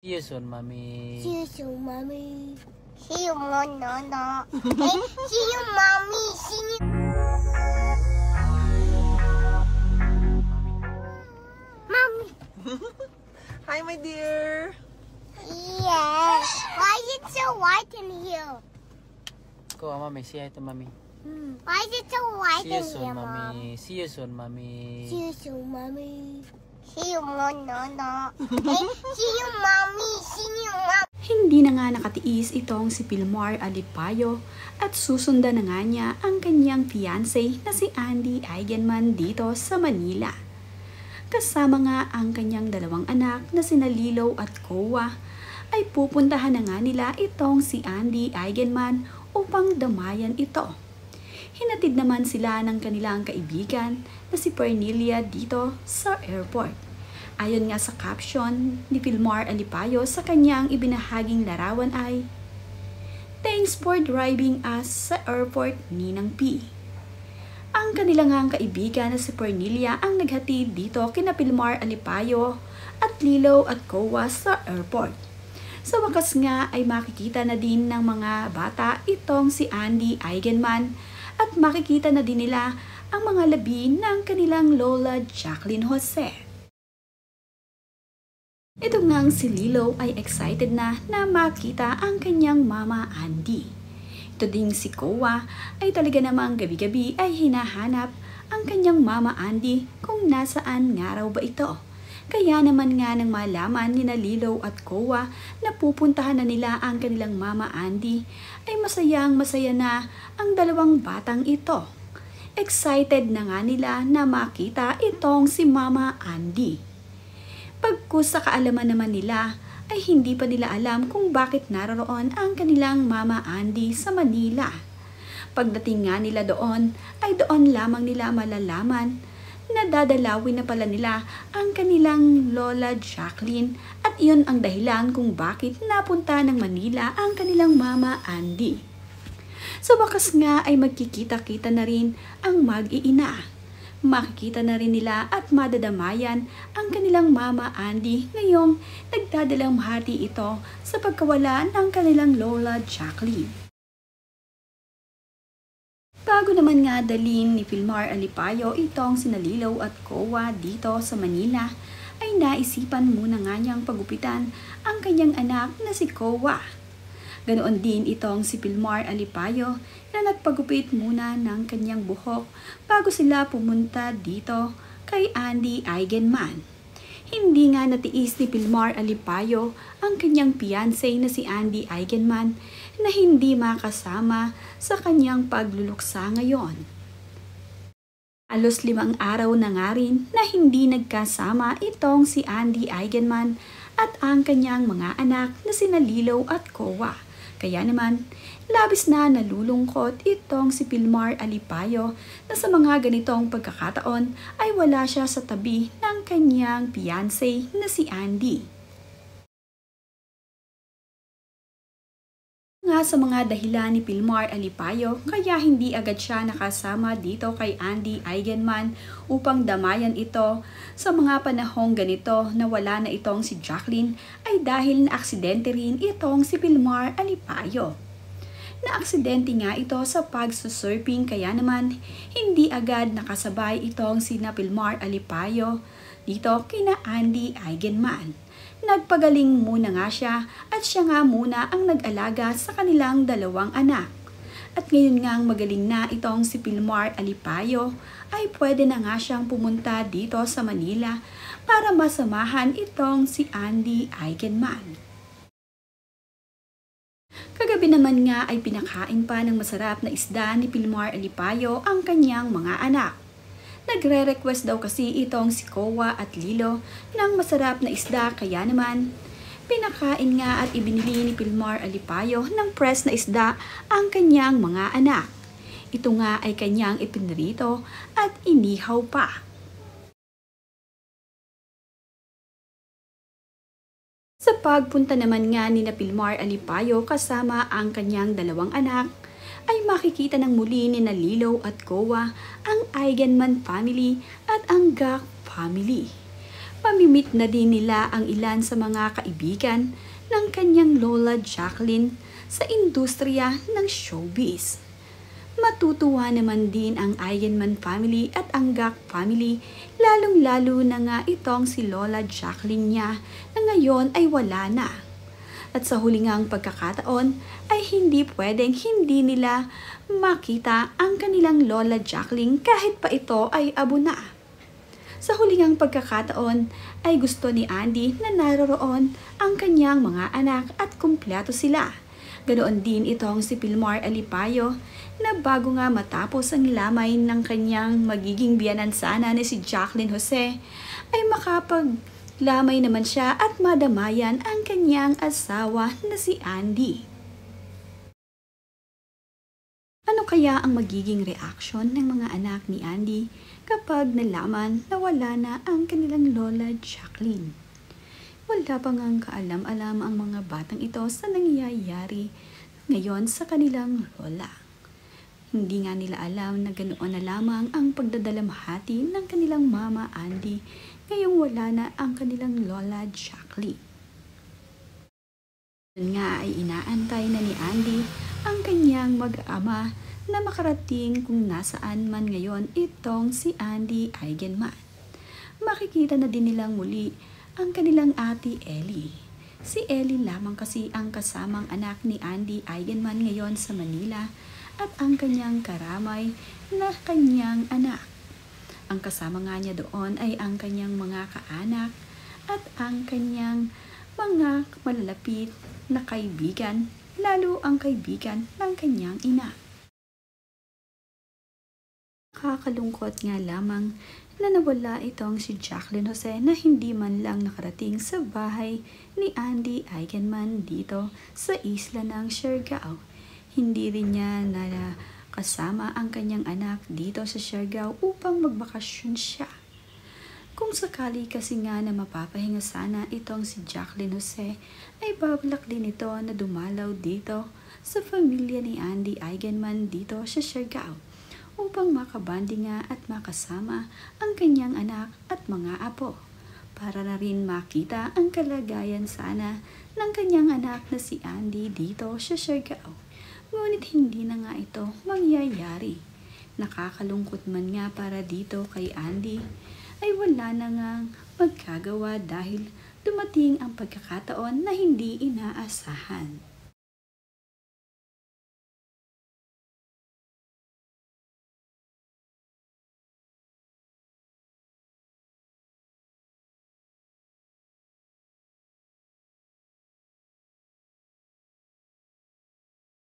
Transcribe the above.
See you soon, mommy. See you soon, mommy. See you, no. Hey, see you, mommy. See you. Mommy. Hi, my dear. Yes. Why is it so white in here? Go, mommy. Say hi to mommy. Why is it so white See you in soon, here, Mom? mommy. See you soon, mommy. See you soon, mommy. See you, no. Hey, see you, mommy. See you, mommy. Hindi na nga nakatiis itong si Pilmar Alipayo at susundan na nga niya ang kanyang fiancé na si Andy Eigenman dito sa Manila. Kasama nga ang kanyang dalawang anak na sina Lilo at Kowa ay pupuntahan na nga nila itong si Andy Eigenman upang damayan ito. Hinatid naman sila ng kanilang kaibigan na si Pernilia dito sa airport. Ayon nga sa caption ni Pilmar Alipayo sa kanyang ibinahaging larawan ay, "Thanks for driving us sa airport, Ninang P." Ang kanilang kaibigan na si Pernilia ang naghatid dito kina Pilmar Alipayo at Lilo at Kowa sa airport. Sa wakas nga ay makikita na din ng mga bata itong si Andy Eigenman at makikita na din nila ang mga labi ng kanilang lola Jacqueline Jose. Ito ngang si Lilo ay excited na makita ang kanyang mama Andy. Ito ding si Kowa ay talaga namang gabi-gabi ay hinahanap ang kanyang mama Andy kung nasaan nga raw ba ito. Kaya naman nga nang malaman ni Lilo at Kowa na pupuntahan na nila ang kanilang mama Andy ay masaya na ang dalawang batang ito. Excited na nga nila na makita itong si mama Andy. Pagkus sa kaalaman naman nila ay hindi pa nila alam kung bakit naroon ang kanilang mama Andy sa Manila. Pagdating nga nila doon ay doon lamang nila malalaman na dadalawin na pala nila ang kanilang lola Jacqueline at iyon ang dahilan kung bakit napunta ng Manila ang kanilang mama Andy. Sa wakas nga ay magkikita-kita na rin ang mag-iina. Makikita na rin nila at madadamayan ang kanilang mama Andy ngayong nagdadalang hati ito sa pagkawala ng kanilang lola Jacqueline. Bago naman nga dalhin ni Pilmar Alipayo itong sina Lilo at Kowa dito sa Manila, ay naisipan muna nga niyang pagupitan ang kanyang anak na si Kowa. Ganoon din itong si Pilmar Alipayo na nagpagupit muna ng kanyang buhok bago sila pumunta dito kay Andy Eigenman. Hindi nga natiis ni Pilmar Alipayo ang kanyang fiancé na si Andy Eigenman na hindi makasama sa kanyang pagluluksa ngayon. Halos 5 araw na nga rin na hindi nagkasama itong si Andy Eigenman at ang kanyang mga anak na sina Lilo at Kowa. Kaya naman, labis na nalulungkot itong si Pilmar Alipayo na sa mga ganitong pagkakataon ay wala siya sa tabi ng kanyang fiancé na si Andy. Nga sa mga dahilan ni Pilmar Alipayo kaya hindi agad siya nakasama dito kay Andy Eigenman upang damayan ito sa mga panahong ganito na wala na itong si Jacqueline ay dahil na aksidente rin itong si Pilmar Alipayo. Na-aksidente nga ito sa pagsusurfing kaya naman hindi agad nakasabay itong si Pilmar Alipayo dito kina Andy Eigenman. Nagpagaling muna nga siya at siya nga muna ang nag-alaga sa kanilang dalawang anak. At ngayon ngang magaling na itong si Pilmar Alipayo ay pwede na nga siyang pumunta dito sa Manila para masamahan itong si Andy Eigenman. Kagabi naman nga ay pinakain pa ng masarap na isda ni Pilmar Alipayo ang kanyang mga anak. Nagre-request daw kasi itong si Kowa at Lilo ng masarap na isda kaya naman pinakain nga at ibinili ni Pilmar Alipayo ng press na isda ang kanyang mga anak. Ito nga ay kanyang ipinrito at inihaw pa. Sa pagpunta naman nga ni Pilmar Alipayo kasama ang kanyang dalawang anak, ay makikita ng muli ni Lilo at Kowa ang Eigenman family at ang Gak family. Mamimit na din nila ang ilan sa mga kaibigan ng kanyang Lola Jacqueline sa industriya ng showbiz. Matutuwa naman din ang Eigenman family at ang Gak family, lalong-lalo na nga itong si Lola Jacqueline niya na ngayon ay wala na. At sa hulingang pagkakataon ay hindi pwedeng hindi nila makita ang kanilang Lola Jacqueline kahit pa ito ay abo na. Sa hulingang pagkakataon ay gusto ni Andy na naroroon ang kanyang mga anak at kumpleto sila. Ganoon din itong si Pilmar Alipayo na bago nga matapos ang lamay ng kanyang magiging biyanan sana ni si Jacqueline Jose ay makapaglamay naman siya at madamayan ang kanyang asawa na si Andy. Ano kaya ang magiging reaksyon ng mga anak ni Andy kapag nalaman na wala na ang kanilang Lola Jacqueline? Wala pa ngang kaalam-alam ang mga batang ito sa nangyayari ngayon sa kanilang lola. Hindi nga nila alam na ganoon na lamang ang pagdadalamhati ng kanilang mama Andy ngayong wala na ang kanilang Lola Jacqueline. Doon nga ay inaantay na ni Andy ang kanyang mag-ama na makarating kung nasaan man ngayon itong si Andy Eigenman. Makikita na din nilang muli ang kanilang ate Ellie. Si Ellie lamang kasi ang kasamang anak ni Andy Eigenman ngayon sa Manila at ang kanyang karamay na kanyang anak. Ang kasama nga niya doon ay ang kanyang mga kaanak at ang kanyang mga malalapit na kaibigan, lalo ang kaibigan ng kanyang ina. Kakalungkot nga lamang na nawala itong si Jacqueline Jose na hindi man lang nakarating sa bahay ni Andy Eigenman dito sa isla ng Siargao. Hindi rin niya na kasama ang kanyang anak dito sa Siargao upang magbakasyon siya. Kung sakali kasi nga na mapapahinga sana itong si Jacqueline Jose, ay babalak din ito na dumalaw dito sa pamilya ni Andy Eigenman dito sa Siargao upang makabanding nga at makasama ang kanyang anak at mga apo para na rin makita ang kalagayan sana ng kanyang anak na si Andy dito sa Siargao. Ngunit hindi na nga ito mangyayari. Nakakalungkot man nga para dito kay Andy ay wala na nga magkagawa dahil dumating ang pagkakataon na hindi inaasahan.